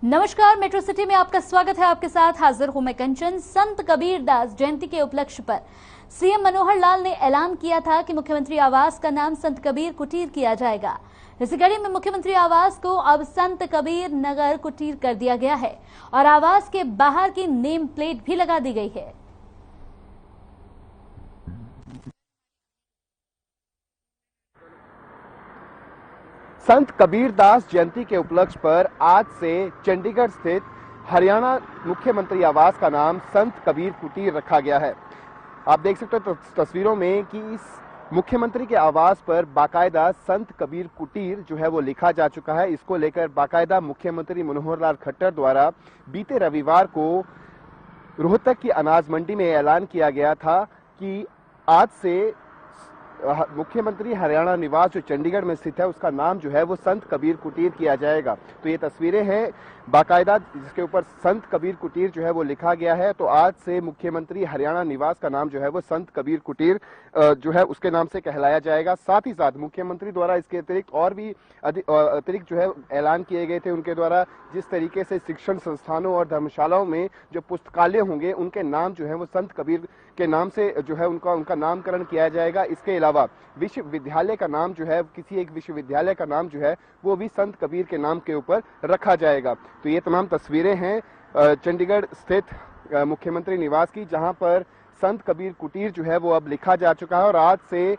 नमस्कार, metro city में आपका स्वागत है। आपके साथ हाजिर हूं मैं कंचन। संत कबीर दास जयंती के उपलक्ष्य पर सीएम मनोहर लाल ने ऐलान किया था कि मुख्यमंत्री आवास का नाम संत कबीर कुटीर किया जाएगा। इसी कड़ी में मुख्यमंत्री आवास को अब संत कबीर नगर कुटीर कर दिया गया है और आवास के बाहर की नेम प्लेट भी लगा दी गई है। संत कबीर दास जयंती के उपलक्ष्य पर आज से चंडीगढ़ स्थित हरियाणा मुख्यमंत्री आवास का नाम संत कबीर कुटीर रखा गया है। आप देख सकते हो तस्वीरों में कि इस मुख्यमंत्री के आवास पर बाकायदा संत कबीर कुटीर जो है वो लिखा जा चुका है। इसको लेकर बाकायदा मुख्यमंत्री मनोहर लाल खट्टर द्वारा बीते रविवार को रोहतक की अनाज मंडी में ऐलान किया गया था कि आज से मुख्यमंत्री हरियाणा निवास जो चंडीगढ़ में स्थित है उसका नाम जो है वो संत कबीर कुटीर किया जाएगा। तो ये तस्वीरें हैं बाकायदा जिसके ऊपर संत कबीर कुटीर जो है वो लिखा गया है। तो आज से मुख्यमंत्री हरियाणा निवास का नाम जो है वो संत कबीर कुटीर जो है उसके नाम से कहलाया जाएगा। साथ ही साथ मुख्यमंत्री द्वारा इसके अतिरिक्त और भी अतिरिक्त जो है ऐलान किए गए थे। उनके द्वारा जिस तरीके से शिक्षण संस्थानों और धर्मशालाओं में जो पुस्तकालय होंगे उनके नाम जो है वो संत कबीर के नाम से जो है उनका नामकरण किया जाएगा। इसके अलावा विश्वविद्यालय का नाम जो है किसी एक विश्वविद्यालय का नाम जो है वो भी संत कबीर के नाम के ऊपर रखा जाएगा। तो ये तमाम तस्वीरें हैं चंडीगढ़ स्थित मुख्यमंत्री निवास की, जहां पर संत कबीर कुटीर जो है वो अब लिखा जा चुका है और आज से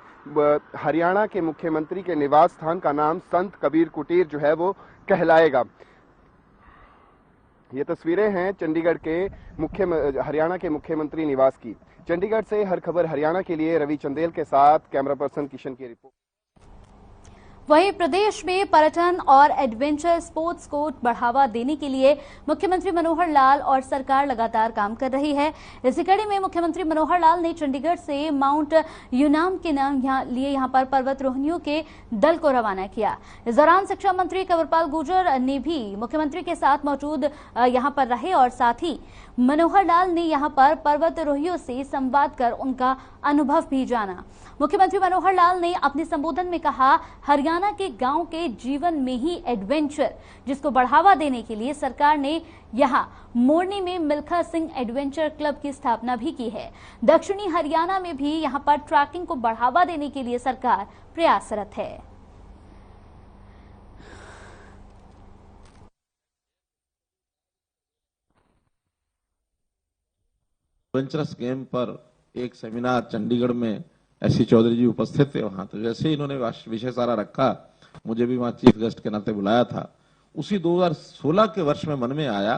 हरियाणा के मुख्यमंत्री के निवास स्थान का नाम संत कबीर कुटीर जो है वो कहलाएगा। ये तस्वीरें हैं चंडीगढ़ के हरियाणा के मुख्यमंत्री निवास की। चंडीगढ़ से हर खबर हरियाणा के लिए रवि चंदेल के साथ कैमरा पर्सन किशन की रिपोर्ट। वहीं प्रदेश में पर्यटन और एडवेंचर स्पोर्ट्स को बढ़ावा देने के लिए मुख्यमंत्री मनोहर लाल और सरकार लगातार काम कर रही है। इसी कड़ी में मुख्यमंत्री मनोहर लाल ने चंडीगढ़ से माउंट यूनाम के नाम यहां पर पर्वतारोहियों के दल को रवाना किया। इस दौरान शिक्षा मंत्री कंवरपाल गुर्जर ने भी मुख्यमंत्री के साथ मौजूद यहां पर रहे और साथ ही मनोहर लाल ने यहां पर पर्वतारोहियों से संवाद कर उनका अनुभव भी जाना। मुख्यमंत्री मनोहर लाल ने अपने संबोधन में कहा, हरियाणा के गांव के जीवन में ही एडवेंचर जिसको बढ़ावा देने के लिए सरकार ने यहां मोरनी में मिल्खा सिंह एडवेंचर क्लब की स्थापना भी की है। दक्षिणी हरियाणा में भी यहां पर ट्रैकिंग को बढ़ावा देने के लिए सरकार प्रयासरत है। एडवेंचरस गेम पर एक सेमिनार चंडीगढ़ में एससी चौधरी जी उपस्थित थे वहां। तो जैसे ही इन्होंने विषय सारा रखा, मुझे भी वहां चीफ गेस्ट के नाते बुलाया था। उसी 2016 के वर्ष में मन में आया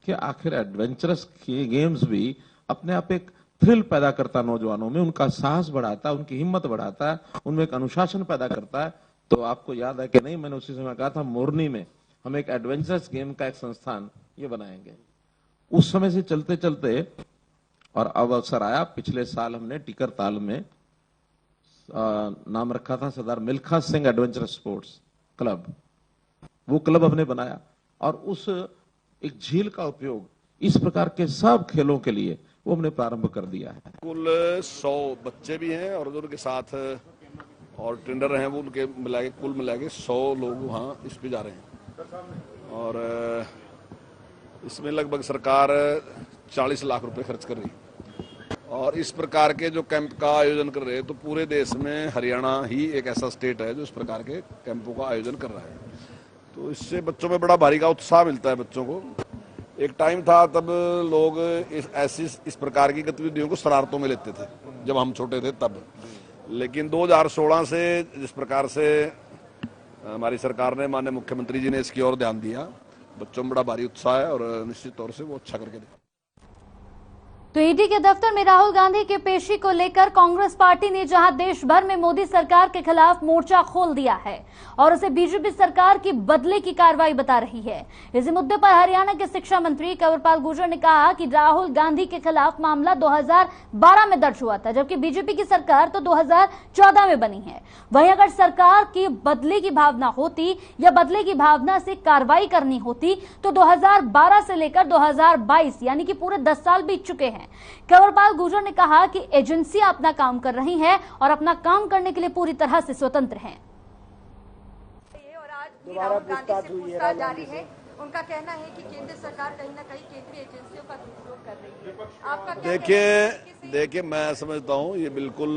कि आखिर एडवेंचरस गेम्स भी अपने आप एक थ्रिल पैदा करता, नौजवानों में उनका साहस बढ़ाता, उनकी हिम्मत बढ़ाता है, उनमें एक अनुशासन पैदा करता है। तो आपको याद है कि नहीं, मैंने उसी समय कहा था मोरनी में हम एक एडवेंचरस गेम का एक संस्थान ये बनाएंगे। उस समय से चलते चलते और अब अवसर आया, पिछले साल हमने टिकर ताल में नाम रखा था Sardar Milkha Singh adventure sports club. वो क्लब हमने बनाया और उस एक झील का उपयोग इस प्रकार के सब खेलों के लिए वो हमने प्रारंभ कर दिया है। कुल 100 बच्चे भी हैं और उनके साथ और ट्रेनर हैं, वो उनके कुल मिला के 100 लोग वहाँ इस पे जा रहे हैं। और इसमें लगभग सरकार 40 लाख रुपए खर्च कर रही है। और इस प्रकार के जो कैंप का आयोजन कर रहे हैं, तो पूरे देश में हरियाणा ही एक ऐसा स्टेट है जो इस प्रकार के कैंपों का आयोजन कर रहा है। तो इससे बच्चों में बड़ा भारी का उत्साह मिलता है बच्चों को। एक टाइम था तब लोग इस प्रकार की गतिविधियों को शरारतों में लेते थे जब हम छोटे थे तब, लेकिन 2016 से जिस प्रकार से हमारी सरकार ने, माननीय मुख्यमंत्री जी ने इसकी ओर ध्यान दिया, बच्चों में बड़ा भारी उत्साह है और निश्चित तौर से वो अच्छा करके दे। तो ईडी के दफ्तर में राहुल गांधी की पेशी को लेकर कांग्रेस पार्टी ने जहां देश भर में मोदी सरकार के खिलाफ मोर्चा खोल दिया है और उसे बीजेपी सरकार की बदले की कार्रवाई बता रही है। इसी मुद्दे पर हरियाणा के शिक्षा मंत्री कंवरपाल गुर्जर ने कहा कि राहुल गांधी के खिलाफ मामला 2012 में दर्ज हुआ था, जबकि बीजेपी की सरकार तो 2014 में बनी है। वहीं अगर सरकार की बदले की भावना होती या बदले की भावना से कार्रवाई करनी होती तो 2012 से लेकर 2022 यानी कि पूरे 10 साल बीत चुके हैं। कंवरपाल गुर्जर ने कहा कि एजेंसियां अपना काम कर रही हैं और अपना काम करने के लिए पूरी तरह से स्वतंत्र हैं। और आज भी राहुल गांधी से पूछताछ जारी है उनका कहना है कि केंद्र सरकार कहीं ना कहीं केंद्रीय एजेंसियों का दुरुपयोग कर रही है। आपका क्या कहना है? देखिए मैं समझता हूँ ये बिल्कुल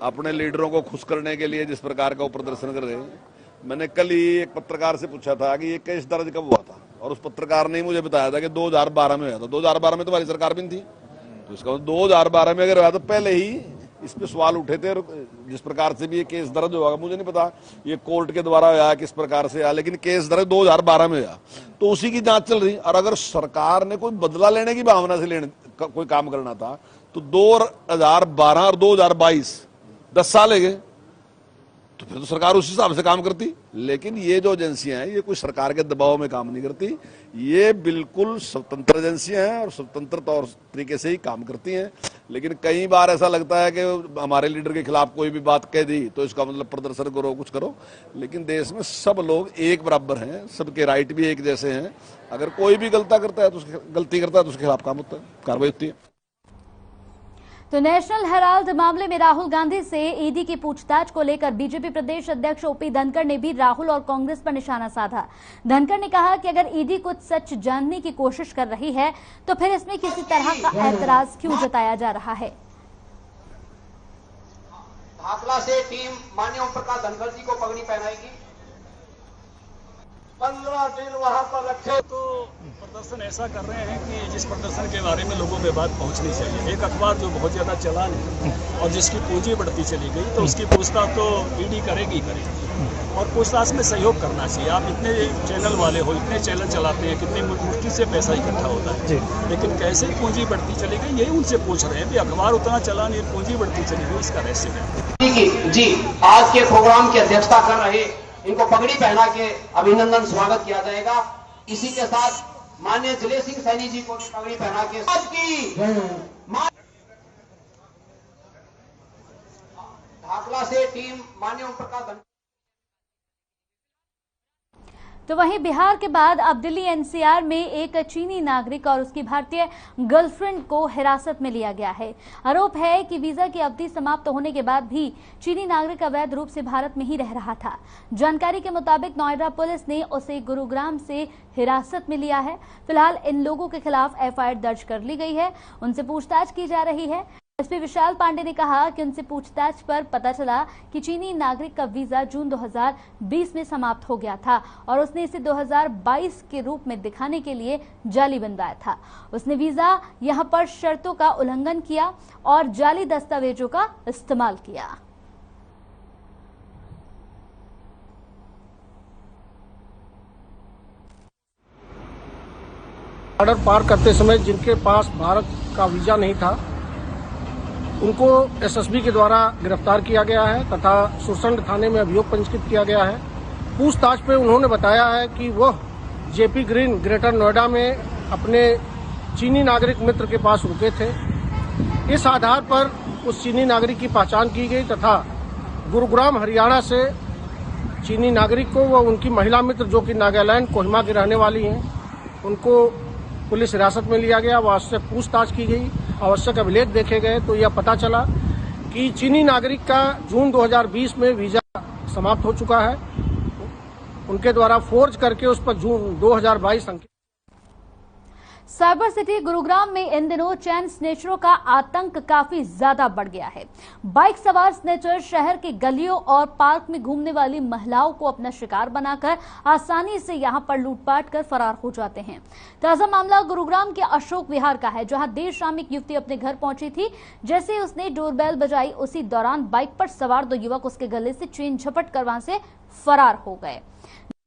अपने लीडरों को खुश करने के लिए जिस प्रकार का वो प्रदर्शन कर रहे हैं। मैंने कल ही एक पत्रकार से पूछा था कि ये केस दर्ज कब हुआ था, और उस पत्रकार ने मुझे बताया था कि 2012 में हुआ था। 2012 में तुम्हारी सरकार भी नहीं थी, तो इसका 2012 में अगर हुआ तो पहले ही इस पे सवाल उठे थे। जिस प्रकार से भी ये केस दर्ज होगा मुझे नहीं पता ये कोर्ट के द्वारा हुआ किस प्रकार से आया, लेकिन केस दर्ज 2012 में हुआ, तो उसी की जांच चल रही। और अगर सरकार ने कोई बदला लेने की भावना से कोई काम करना था तो 2012 और 2022 10 साल हो गए, तो फिर तो सरकार उस हिसाब से काम करती। लेकिन ये जो एजेंसियां हैं ये कोई सरकार के दबाव में काम नहीं करती, ये बिल्कुल स्वतंत्र एजेंसियां हैं और स्वतंत्र तौर तरीके से ही काम करती हैं। लेकिन कई बार ऐसा लगता है कि हमारे लीडर के खिलाफ कोई भी बात कह दी तो इसका मतलब प्रदर्शन करो, कुछ करो। लेकिन देश में सब लोग एक बराबर हैं, सबके राइट भी एक जैसे हैं। अगर कोई भी गलती करता है तो उसके खिलाफ काम होता है, कार्रवाई होती है। तो नेशनल हेराल्ड मामले में राहुल गांधी से ईडी की पूछताछ को लेकर बीजेपी प्रदेश अध्यक्ष ओपी धनखड़ ने भी राहुल और कांग्रेस पर निशाना साधा। धनखड़ ने कहा कि अगर ईडी कुछ सच जानने की कोशिश कर रही है तो फिर इसमें किसी तरह का ऐतराज क्यों जताया जा रहा है। भाखला से टीम माननीय ओम प्रकाश धनखड़ जी को पगड़ी पहनाएगी। 15 दिन वहां पर रखे। तो प्रदर्शन ऐसा कर रहे हैं कि जिस प्रदर्शन के बारे में लोगों में बात पहुंचनी चाहिए। एक अखबार जो बहुत ज्यादा चला नहीं और जिसकी पूंजी बढ़ती चली गई, तो उसकी पूछताछ तो ईडी करेगी और पूछताछ में सहयोग करना चाहिए। आप इतने चैनल वाले हो, इतने चैनल चलाते हैं, कितनी मुश्किल से पैसा इकट्ठा होता है, लेकिन कैसे पूंजी बढ़ती चली गई यही उनसे पूछ रहे हैं कि अखबार उतना चला नहीं, पूंजी बढ़ती चली गई, इसका रहस्य है। जी आज के प्रोग्राम की अध्यक्षता कर रहे, इनको पगड़ी पहना के अभिनंदन स्वागत किया जाएगा। इसी के साथ माननीय जिले सिंह सैनी जी को पगड़ी पहना के भाखला से टीम माननीय ओम प्रकाश। तो वहीं बिहार के बाद अब दिल्ली एनसीआर में एक चीनी नागरिक और उसकी भारतीय गर्लफ्रेंड को हिरासत में लिया गया है। आरोप है कि वीजा की अवधि समाप्त होने के बाद भी चीनी नागरिक अवैध रूप से भारत में ही रह रहा था। जानकारी के मुताबिक नोएडा पुलिस ने उसे गुरुग्राम से हिरासत में लिया है। फिलहाल इन लोगों के खिलाफ एफआईआर दर्ज कर ली गई है, उनसे पूछताछ की जा रही है। एसपी विशाल पांडे ने कहा कि उनसे पूछताछ पर पता चला कि चीनी नागरिक का वीजा जून 2020 में समाप्त हो गया था और उसने इसे 2022 के रूप में दिखाने के लिए जाली बनवाया था। उसने वीजा यहां पर शर्तों का उल्लंघन किया और जाली दस्तावेजों का इस्तेमाल किया। बॉर्डर पार करते समय जिनके पास भारत का वीजा नहीं था उनको एसएसबी के द्वारा गिरफ्तार किया गया है तथा सुरसंड थाने में अभियोग पंजीकृत किया गया है। पूछताछ पे उन्होंने बताया है कि वह जेपी ग्रीन ग्रेटर नोएडा में अपने चीनी नागरिक मित्र के पास रुके थे। इस आधार पर उस चीनी नागरिक की पहचान की गई तथा गुरुग्राम हरियाणा से चीनी नागरिक को व उनकी महिला मित्र जो कि नागालैंड कोहिमा की रहने वाली हैं उनको पुलिस हिरासत में लिया गया। वहां से पूछताछ की गई, आवश्यक अभिलेख देखे गए तो यह पता चला कि चीनी नागरिक का जून 2020 में वीजा समाप्त हो चुका है। उनके द्वारा फोर्ज करके उस पर जून 2022 अंकित। साइबर सिटी गुरुग्राम में इन दिनों चैन स्नेचरों का आतंक काफी ज्यादा बढ़ गया है। बाइक सवार स्नेचर शहर के गलियों और पार्क में घूमने वाली महिलाओं को अपना शिकार बनाकर आसानी से यहां पर लूटपाट कर फरार हो जाते हैं। ताजा मामला गुरुग्राम के अशोक विहार का है, जहां देर शाम एक युवती अपने घर पहुंची थी। जैसे उसने डोरबेल बजाई उसी दौरान बाइक पर सवार दो युवक उसके गले से चेन झपट कर वहां से फरार हो गए।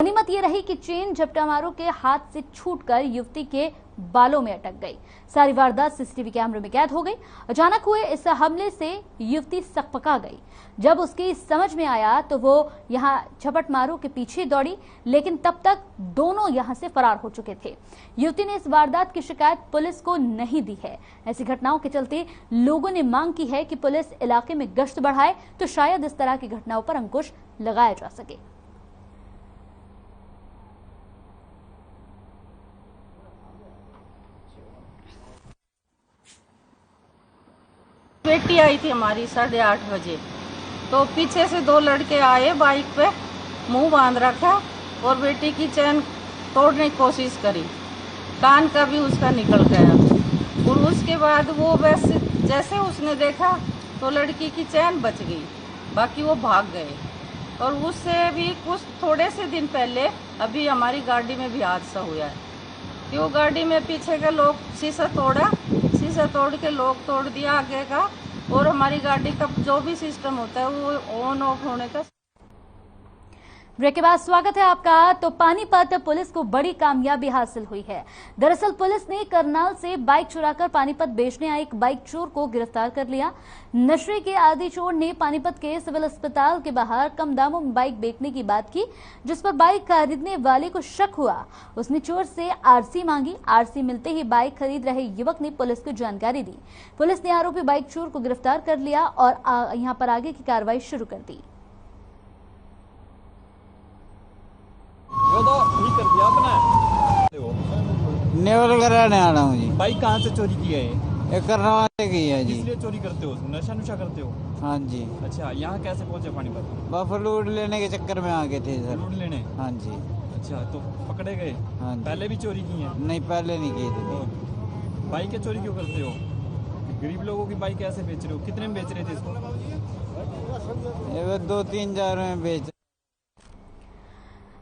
गनीमत ये रही कि चेन झपटामारों के हाथ से छूटकर युवती के बालों में अटक गई। सारी वारदात सीसीटीवी कैमरे में कैद हो गई। अचानक हुए इस हमले से युवती सकपका गई। जब उसकी समझ में आया तो वो यहां झपटमारों के पीछे दौड़ी, लेकिन तब तक दोनों यहां से फरार हो चुके थे। युवती ने इस वारदात की शिकायत पुलिस को नहीं दी है। ऐसी घटनाओं के चलते लोगों ने मांग की है कि पुलिस इलाके में गश्त बढ़ाए तो शायद इस तरह की घटनाओं पर अंकुश लगाया जा सके। बेटी आई थी हमारी 8:30 बजे, तो पीछे से दो लड़के आए, बाइक पे मुंह बांध रखा और बेटी की चैन तोड़ने की कोशिश करी, कान का भी उसका निकल गया। और उसके बाद वो वैसे जैसे उसने देखा तो लड़की की चैन बच गई, बाकी वो भाग गए। और उससे भी कुछ थोड़े से दिन पहले अभी हमारी गाड़ी में भी हादसा हुआ है कि वो गाड़ी में पीछे का लोग शीशा तोड़ा, शीशा तोड़ के लोग तोड़ दिया आगे का, और हमारी गाड़ी का जो भी सिस्टम होता है वो ऑन ऑफ होने का। ब्रेक के बाद स्वागत है आपका। तो पानीपत पुलिस को बड़ी कामयाबी हासिल हुई है। दरअसल पुलिस ने करनाल से बाइक चुराकर पानीपत बेचने आए एक बाइक चोर को गिरफ्तार कर लिया। नशे के आदी चोर ने पानीपत के सिविल अस्पताल के बाहर कम दामों में बाइक बेचने की बात की, जिस पर बाइक खरीदने वाले को शक हुआ। उसने चोर से आरसी मांगी। आरसी मिलते ही बाइक खरीद रहे युवक ने पुलिस को जानकारी दी। पुलिस ने आरोपी बाइक चोर को गिरफ्तार कर लिया और यहां पर आगे की कार्रवाई शुरू कर दी। कर दिया अपना नेवल कराने आ रहा हूँ जी। बाइक कहाँ से चोरी की है ये? करनाल से की है जी। इसलिए चोरी करते हो? नशा नुशा करते हो? हाँ जी। अच्छा, यहाँ कैसे पहुँचे पानीपत? बस लूट लेने के चक्कर में आ गए थे सर। लूट लेने? हाँ जी। अच्छा, तो पकड़े गए? हाँ। पहले भी चोरी की है? नहीं, पहले नहीं की थी। बाइक चोरी क्यों करते हो? गरीब लोगों की बाइक कैसे बेच रहे हो? कितने में बेच रहे थे इसको? 2-3 हजार में बेच।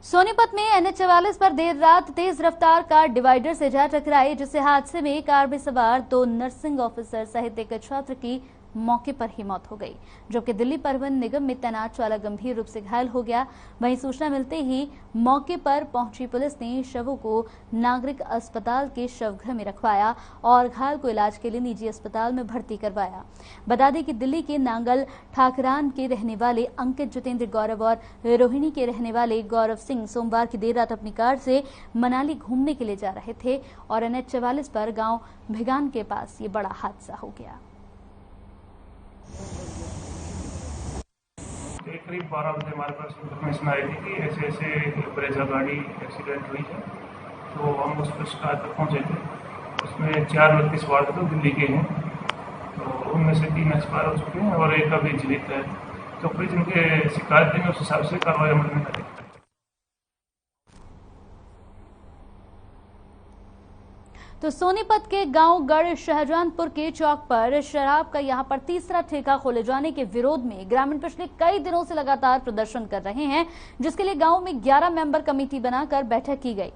सोनीपत में NH-44 पर देर रात तेज रफ्तार कार डिवाइडर से जा टकराई, जिससे हादसे में कार में सवार 2 नर्सिंग ऑफिसर सहित एक छात्र की मौके पर ही मौत हो गई, जबकि दिल्ली परिवहन निगम में तैनात चालक गंभीर रूप से घायल हो गया। वहीं सूचना मिलते ही मौके पर पहुंची पुलिस ने शवों को नागरिक अस्पताल के शवगृह में रखवाया और घायल को इलाज के लिए निजी अस्पताल में भर्ती करवाया। बता दें कि दिल्ली के नांगल ठाकरान के रहने वाले अंकित जितेंद्र गौरव और रोहिणी के रहने वाले गौरव सिंह सोमवार की देर रात अपनी कार से मनाली घूमने के लिए जा रहे थे और NH-44 पर गांव भिगान के पास ये बड़ा हादसा हो गया। करीब 12 बजे हमारे पास इन्फॉर्मेशन आई थी कि ऐसे ऐसे ब्रेजा गाड़ी एक्सीडेंट हुई है, तो हम उस पर शिकायत तक पहुँचे थे। उसमें 4 व्यक्ति सवार थे, दिल्ली के हैं, तो उनमें से 3 एक्सपायर हो चुके हैं और एक अभी जीवित है। तो फिर जिनके शिकायत देंगे उस हिसाब से कार्रवाई अमल में करेंगे। तो सोनीपत के गांव गढ़ शाहजहानपुर के चौक पर शराब का यहां पर तीसरा ठेका खोले जाने के विरोध में ग्रामीण पिछले कई दिनों से लगातार प्रदर्शन कर रहे हैं, जिसके लिए गांव में 11 मेंबर कमेटी बनाकर बैठक की गई,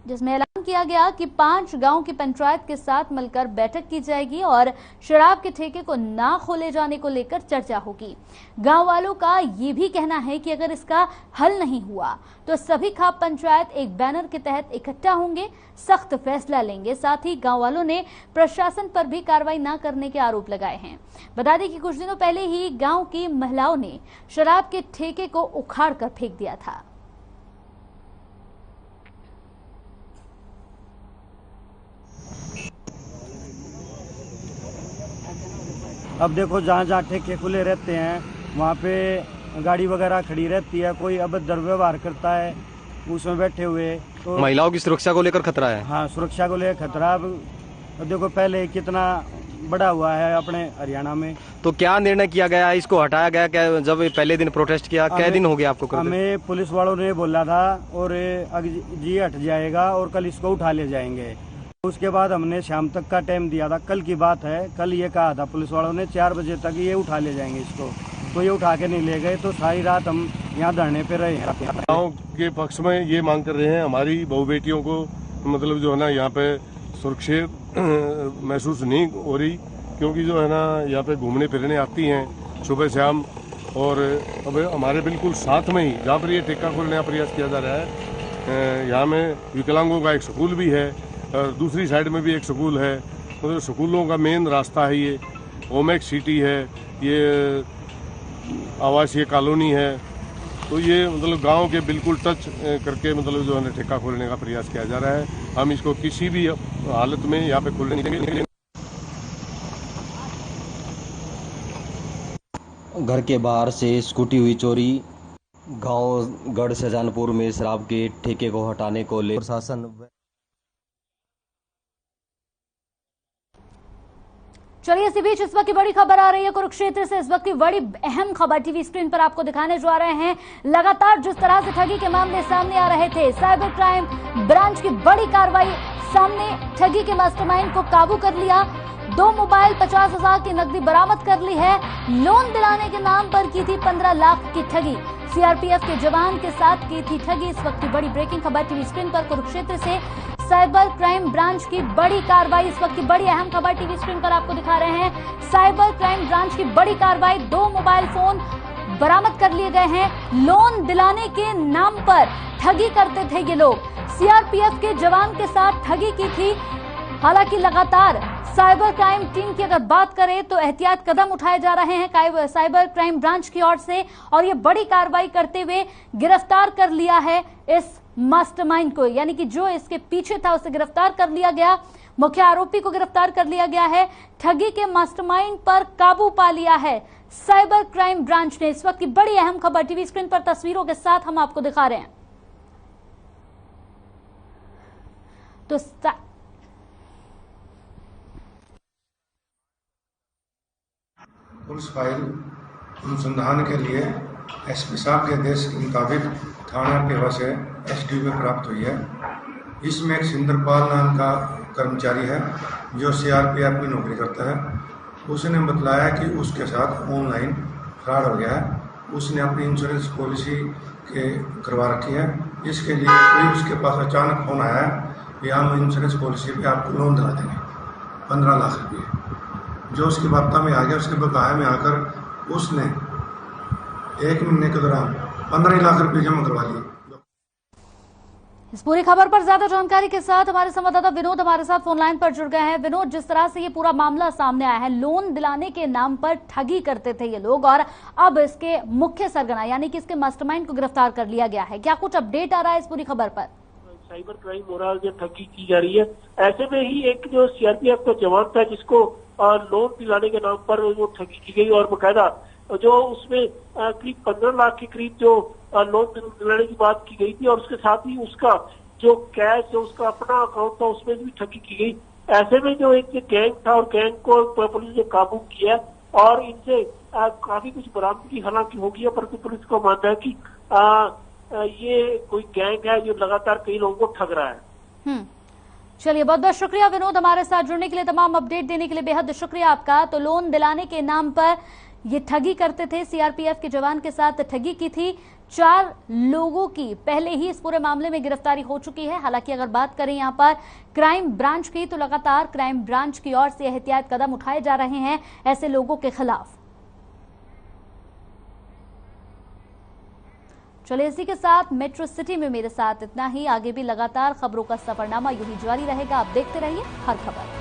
जिसमें ऐलान किया गया कि 5 गांव की पंचायत के साथ मिलकर बैठक की जाएगी और शराब के ठेके को ना खोले जाने को लेकर चर्चा होगी। गांव वालों का ये भी कहना है कि अगर इसका हल नहीं हुआ तो सभी खाप पंचायत एक बैनर के तहत इकट्ठा होंगे, सख्त फैसला लेंगे। साथ ही गांव वालों ने प्रशासन पर भी कार्रवाई न करने के आरोप लगाए हैं। बता दें कि कुछ दिनों पहले ही गांव की महिलाओं ने शराब के ठेके को उखाड़ कर फेंक दिया था। अब देखो, जहाँ जहाँ ठेके खुले रहते हैं वहाँ पे गाड़ी वगैरह खड़ी रहती है, कोई अभद्र व्यवहार करता है उसमें बैठे हुए, तो महिलाओं की सुरक्षा को लेकर खतरा है। हाँ, सुरक्षा को लेकर खतरा। अब देखो पहले कितना बड़ा हुआ है अपने हरियाणा में। तो क्या निर्णय किया गया, इसको हटाया गया क्या? जब पहले दिन प्रोटेस्ट किया, क्या दिन हो गया आपको? हमें पुलिस वालों ने बोला था और जी हट जाएगा और कल इसको उठा ले जाएंगे। उसके बाद हमने शाम तक का टाइम दिया था, कल की बात है। कल ये कहा था पुलिस वालों ने 4 बजे तक ये उठा ले जाएंगे इसको, तो ये उठा के नहीं ले गए। तो सारी रात हम यहाँ धरने पे रहे हैं। गाँव के पक्ष में ये मांग कर रहे हैं, हमारी बहू बेटियों को मतलब जो है ना यहाँ पे सुरक्षित महसूस नहीं हो रही, क्योंकि जो है ना यहाँ पे घूमने फिरने आती हैं सुबह शाम, और अब हमारे बिल्कुल साथ में ही जहाँ पर ये ठेका खोलने का प्रयास किया जा रहा है, यहाँ में विकलांगों का एक स्कूल भी है और दूसरी साइड में भी एक स्कूल है। मतलब स्कूलों का मेन रास्ता है, ये ओमेक सिटी है, ये आवासीय कॉलोनी है। तो ये मतलब गांव के बिल्कुल टच करके मतलब जो है ठेका खोलने का प्रयास किया जा रहा है। हम इसको किसी भी हालत में यहाँ पे खोलने नहीं देंगे। घर के बाहर से स्कूटी हुई चोरी। गांव गढ़ शाहजहानपुर में शराब के ठेके को हटाने को लेकर प्रशासन चलिए इसी बीच इस वक्त की बड़ी खबर आ रही है कुरुक्षेत्र से। इस वक्त की बड़ी अहम खबर टीवी स्क्रीन पर आपको दिखाने जा रहे हैं। लगातार जिस तरह से ठगी के मामले सामने आ रहे थे, साइबर क्राइम ब्रांच की बड़ी कार्रवाई सामने, ठगी के मास्टरमाइंड को काबू कर लिया। 2 मोबाइल 50,000 की नकदी बरामद कर ली है। लोन दिलाने के नाम पर की थी 15 लाख की ठगी। सीआरपीएफ के जवान के साथ की थी ठगी। इस वक्त की बड़ी ब्रेकिंग खबर टीवी स्क्रीन पर कुरुक्षेत्र से। साइबर क्राइम ब्रांच की बड़ी कार्रवाई, इस वक्त की बड़ी अहम खबर टीवी स्क्रीन पर आपको दिखा रहे हैं। साइबर क्राइम ब्रांच की बड़ी कार्रवाई, 2 मोबाइल फोन बरामद कर लिए गए हैं। लोन दिलाने के नाम पर ठगी करते थे ये लोग। सीआरपीएफ के जवान के साथ ठगी की थी। हालांकि लगातार साइबर क्राइम टीम की अगर बात करें तो एहतियात कदम उठाए जा रहे हैं साइबर क्राइम ब्रांच की ओर से, और ये बड़ी कार्रवाई करते हुए गिरफ्तार कर लिया है इस मास्टरमाइंड को, यानी कि जो इसके पीछे था उसे गिरफ्तार कर लिया गया। मुख्य आरोपी को गिरफ्तार कर लिया गया है। ठगी के मास्टरमाइंड पर काबू पा लिया है साइबर क्राइम ब्रांच ने। इस वक्त की बड़ी अहम खबर टीवी स्क्रीन पर तस्वीरों के साथ हम आपको दिखा रहे हैं। तो पुलिस फाइल अनुसंधान के लिए एसपी साहब के आदेश के मुताबिक थाना पेवा से एसडीओ में प्राप्त हुई है। इसमें एक सिंदरपाल नाम का कर्मचारी है जो सीआरपीएफ में नौकरी करता है। उसने बतलाया कि उसके साथ ऑनलाइन फ्रॉड हो गया है। उसने अपनी इंश्योरेंस पॉलिसी के करवा रखी है। इसके लिए कोई उसके पास अचानक फोन आया है कि हम इंश्योरेंस पॉलिसी पे आपको लोन दिला देंगे 15 लाख रुपये। जो उसकी वार्ता में आ गया, उसके बकाया में आकर उसने 1 महीने के दौरान 15 लाख रुपए जमा करवा लिए। इस पूरी खबर पर ज्यादा जानकारी के साथ हमारे संवाददाता विनोद हमारे साथ फोन लाइन पर जुड़ गए हैं। विनोद, जिस तरह से ये पूरा मामला सामने आया है, लोन दिलाने के नाम पर ठगी करते थे ये लोग, और अब इसके मुख्य सरगना यानी कि इसके मास्टरमाइंड को गिरफ्तार कर लिया गया है। क्या कुछ अपडेट आ रहा है इस पूरी खबर पर? साइबर क्राइम हो रहा है, जो ठगी की जा रही है, ऐसे में ही एक जो सीआरपीएफ का जवान था जिसको लोन दिलाने के नाम पर वो ठगी की गई, और बकायदा जो उसमें करीब 15 लाख के करीब जो लोन दिलाने की बात की गई थी, और उसके साथ ही उसका जो कैश, जो उसका अपना अकाउंट था, उसमें भी ठगी की गई। ऐसे में जो एक गैंग था, और गैंग को पुलिस ने काबू किया और इनसे काफी कुछ बरामदगी हालांकि हो गई है, परंतु पुलिस को मानना है कि ये कोई गैंग है जो लगातार कई लोगों को ठग रहा है। चलिए, बहुत बहुत शुक्रिया विनोद, हमारे साथ जुड़ने के लिए, तमाम अपडेट देने के लिए बेहद शुक्रिया आपका। तो लोन दिलाने के नाम पर ये ठगी करते थे। सीआरपीएफ के जवान के साथ ठगी की थी। 4 लोगों की पहले ही इस पूरे मामले में गिरफ्तारी हो चुकी है। हालांकि अगर बात करें यहां पर क्राइम ब्रांच की, तो लगातार क्राइम ब्रांच की ओर से एहतियात कदम उठाए जा रहे हैं ऐसे लोगों के खिलाफ। चलिए, इसी के साथ मेट्रो सिटी में मेरे साथ इतना ही। आगे भी लगातार खबरों का सफरनामा यूं ही जारी रहेगा। आप देखते रहिए हर खबर।